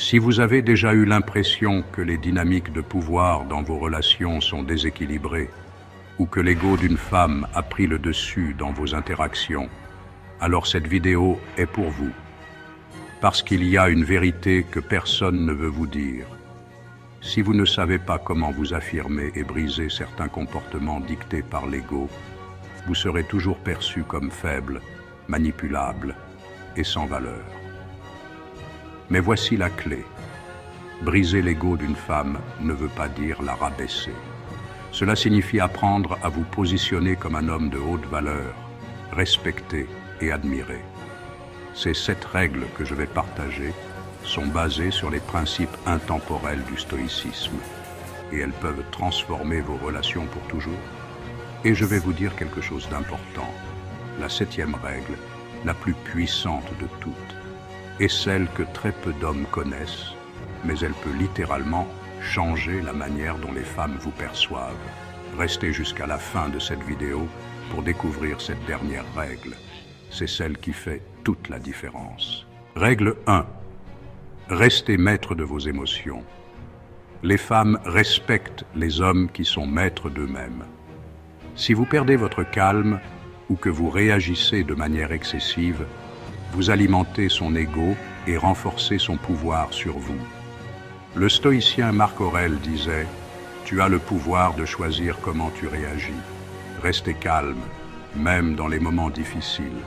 Si vous avez déjà eu l'impression que les dynamiques de pouvoir dans vos relations sont déséquilibrées, ou que l'ego d'une femme a pris le dessus dans vos interactions, alors cette vidéo est pour vous. Parce qu'il y a une vérité que personne ne veut vous dire. Si vous ne savez pas comment vous affirmer et briser certains comportements dictés par l'ego, vous serez toujours perçu comme faible, manipulable et sans valeur. Mais voici la clé. Briser l'ego d'une femme ne veut pas dire la rabaisser. Cela signifie apprendre à vous positionner comme un homme de haute valeur, respecté et admiré. Ces 7 règles que je vais partager sont basées sur les principes intemporels du stoïcisme et elles peuvent transformer vos relations pour toujours. Et je vais vous dire quelque chose d'important. La 7e règle, la plus puissante de toutes, est celle que très peu d'hommes connaissent, mais elle peut littéralement changer la manière dont les femmes vous perçoivent. Restez jusqu'à la fin de cette vidéo pour découvrir cette dernière règle. C'est celle qui fait toute la différence. Règle 1. Restez maître de vos émotions. Les femmes respectent les hommes qui sont maîtres d'eux-mêmes. Si vous perdez votre calme ou que vous réagissez de manière excessive, vous alimentez son ego et renforcez son pouvoir sur vous. Le stoïcien Marc Aurèle disait « Tu as le pouvoir de choisir comment tu réagis. Restez calme, même dans les moments difficiles,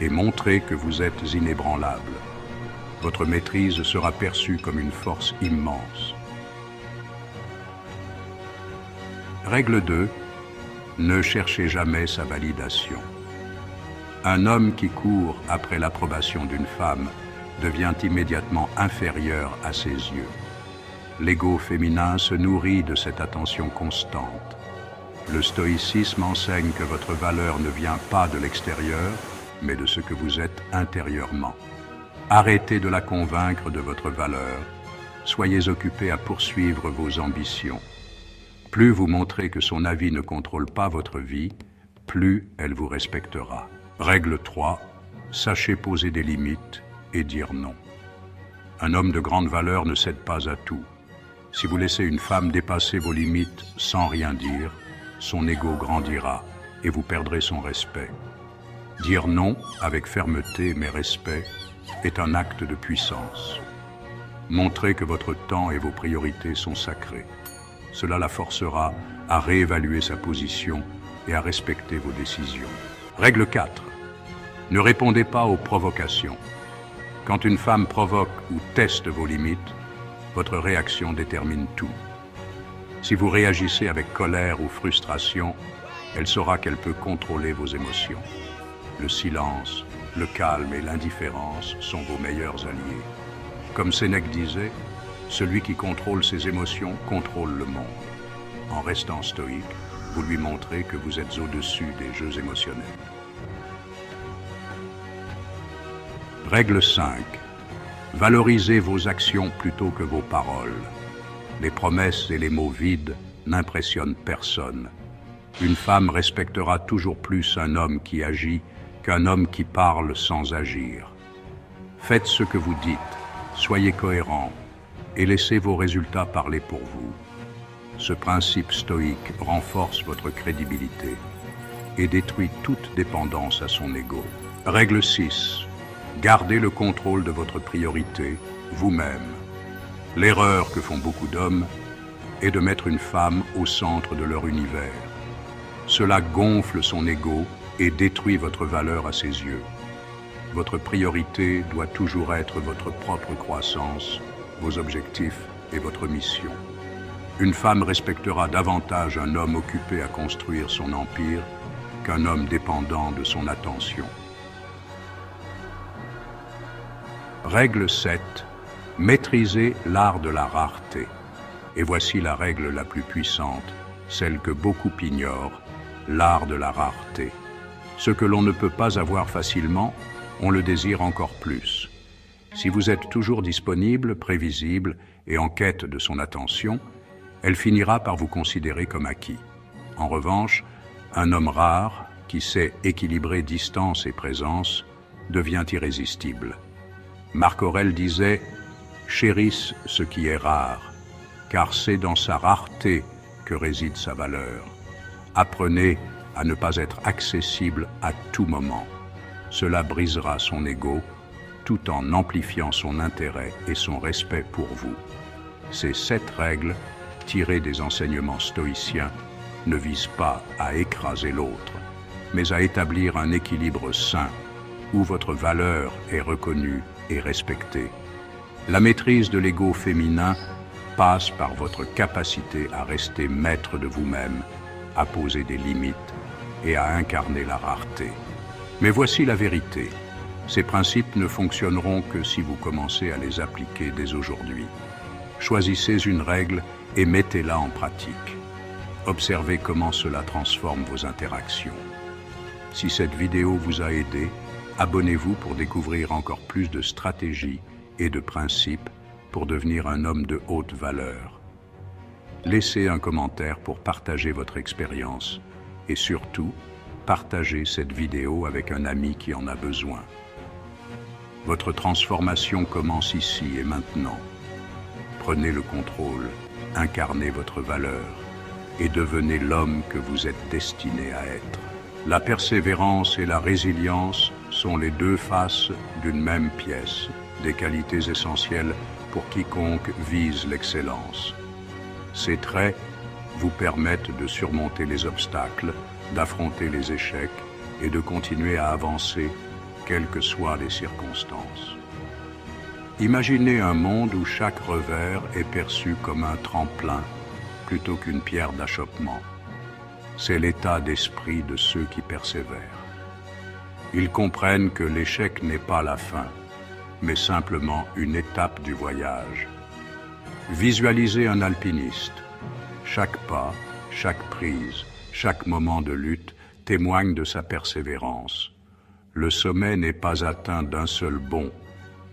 et montrez que vous êtes inébranlable. Votre maîtrise sera perçue comme une force immense. » Règle 2. Ne cherchez jamais sa validation. Un homme qui court après l'approbation d'une femme devient immédiatement inférieur à ses yeux. L'ego féminin se nourrit de cette attention constante. Le stoïcisme enseigne que votre valeur ne vient pas de l'extérieur, mais de ce que vous êtes intérieurement. Arrêtez de la convaincre de votre valeur. Soyez occupé à poursuivre vos ambitions. Plus vous montrez que son avis ne contrôle pas votre vie, plus elle vous respectera. Règle 3. Sachez poser des limites et dire non. Un homme de grande valeur ne cède pas à tout. Si vous laissez une femme dépasser vos limites sans rien dire, son ego grandira et vous perdrez son respect. Dire non avec fermeté mais respect est un acte de puissance. Montrez que votre temps et vos priorités sont sacrés. Cela la forcera à réévaluer sa position et à respecter vos décisions. Règle 4. Ne répondez pas aux provocations. Quand une femme provoque ou teste vos limites, votre réaction détermine tout. Si vous réagissez avec colère ou frustration, elle saura qu'elle peut contrôler vos émotions. Le silence, le calme et l'indifférence sont vos meilleurs alliés. Comme Sénèque disait, celui qui contrôle ses émotions contrôle le monde. En restant stoïque, vous lui montrez que vous êtes au-dessus des jeux émotionnels. Règle 5. Valorisez vos actions plutôt que vos paroles. Les promesses et les mots vides n'impressionnent personne. Une femme respectera toujours plus un homme qui agit qu'un homme qui parle sans agir. Faites ce que vous dites, soyez cohérent et laissez vos résultats parler pour vous. Ce principe stoïque renforce votre crédibilité et détruit toute dépendance à son ego. Règle 6. Gardez le contrôle de votre priorité, vous-même. L'erreur que font beaucoup d'hommes est de mettre une femme au centre de leur univers. Cela gonfle son ego et détruit votre valeur à ses yeux. Votre priorité doit toujours être votre propre croissance, vos objectifs et votre mission. Une femme respectera davantage un homme occupé à construire son empire qu'un homme dépendant de son attention. Règle 7. Maîtrisez l'art de la rareté. Et voici la règle la plus puissante, celle que beaucoup ignorent, l'art de la rareté. Ce que l'on ne peut pas avoir facilement, on le désire encore plus. Si vous êtes toujours disponible, prévisible et en quête de son attention, elle finira par vous considérer comme acquis. En revanche, un homme rare, qui sait équilibrer distance et présence, devient irrésistible. Marc Aurèle disait « chérissent ce qui est rare, car c'est dans sa rareté que réside sa valeur. Apprenez à ne pas être accessible à tout moment. Cela brisera son ego tout en amplifiant son intérêt et son respect pour vous. Ces 7 règles, tirées des enseignements stoïciens, ne visent pas à écraser l'autre, mais à établir un équilibre sain où votre valeur est reconnue et respectée. La maîtrise de l'ego féminin passe par votre capacité à rester maître de vous-même, à poser des limites et à incarner la rareté. Mais voici la vérité. Ces principes ne fonctionneront que si vous commencez à les appliquer dès aujourd'hui. Choisissez une règle et mettez-la en pratique. Observez comment cela transforme vos interactions. Si cette vidéo vous a aidé, abonnez-vous pour découvrir encore plus de stratégies et de principes pour devenir un homme de haute valeur. Laissez un commentaire pour partager votre expérience et surtout, partagez cette vidéo avec un ami qui en a besoin. Votre transformation commence ici et maintenant. Prenez le contrôle, incarnez votre valeur et devenez l'homme que vous êtes destiné à être. La persévérance et la résilience sont les 2 faces d'une même pièce, des qualités essentielles pour quiconque vise l'excellence. Ces traits vous permettent de surmonter les obstacles, d'affronter les échecs et de continuer à avancer, quelles que soient les circonstances. Imaginez un monde où chaque revers est perçu comme un tremplin plutôt qu'une pierre d'achoppement. C'est l'état d'esprit de ceux qui persévèrent. Ils comprennent que l'échec n'est pas la fin, mais simplement une étape du voyage. Visualisez un alpiniste. Chaque pas, chaque prise, chaque moment de lutte témoigne de sa persévérance. Le sommet n'est pas atteint d'un seul bond,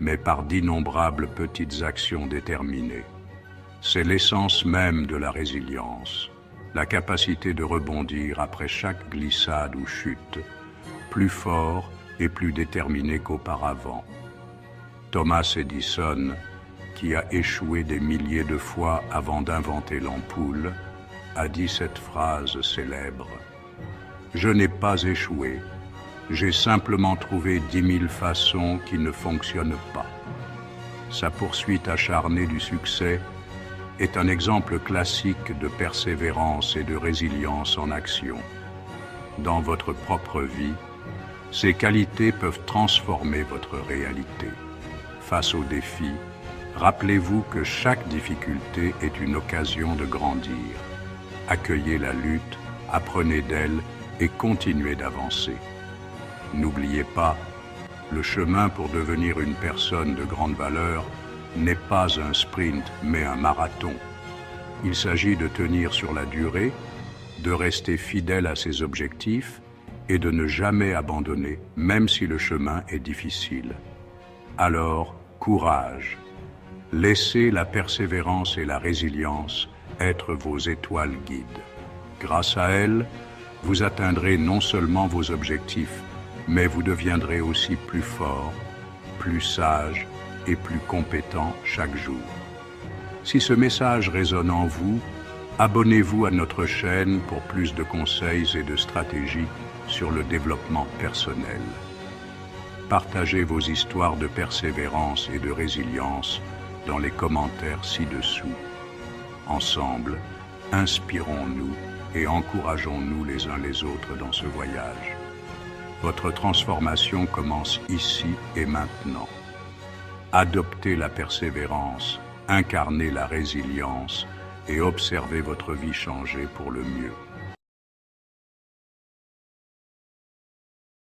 mais par d'innombrables petites actions déterminées. C'est l'essence même de la résilience, la capacité de rebondir après chaque glissade ou chute, plus fort et plus déterminé qu'auparavant. Thomas Edison, qui a échoué des milliers de fois avant d'inventer l'ampoule, a dit cette phrase célèbre: « Je n'ai pas échoué, j'ai simplement trouvé 10 000 façons qui ne fonctionnent pas. » Sa poursuite acharnée du succès est un exemple classique de persévérance et de résilience en action. Dans votre propre vie, ces qualités peuvent transformer votre réalité. Face aux défis, rappelez-vous que chaque difficulté est une occasion de grandir. Accueillez la lutte, apprenez d'elle et continuez d'avancer. N'oubliez pas, le chemin pour devenir une personne de grande valeur n'est pas un sprint, mais un marathon. Il s'agit de tenir sur la durée, de rester fidèle à ses objectifs et de ne jamais abandonner, même si le chemin est difficile. Alors, courage. Laissez la persévérance et la résilience être vos étoiles guides. Grâce à elles, vous atteindrez non seulement vos objectifs, mais vous deviendrez aussi plus fort, plus sage et plus compétent chaque jour. Si ce message résonne en vous, abonnez-vous à notre chaîne pour plus de conseils et de stratégies sur le développement personnel. Partagez vos histoires de persévérance et de résilience dans les commentaires ci-dessous. Ensemble, inspirons-nous et encourageons-nous les uns les autres dans ce voyage. Votre transformation commence ici et maintenant. Adoptez la persévérance, incarnez la résilience et observez votre vie changer pour le mieux.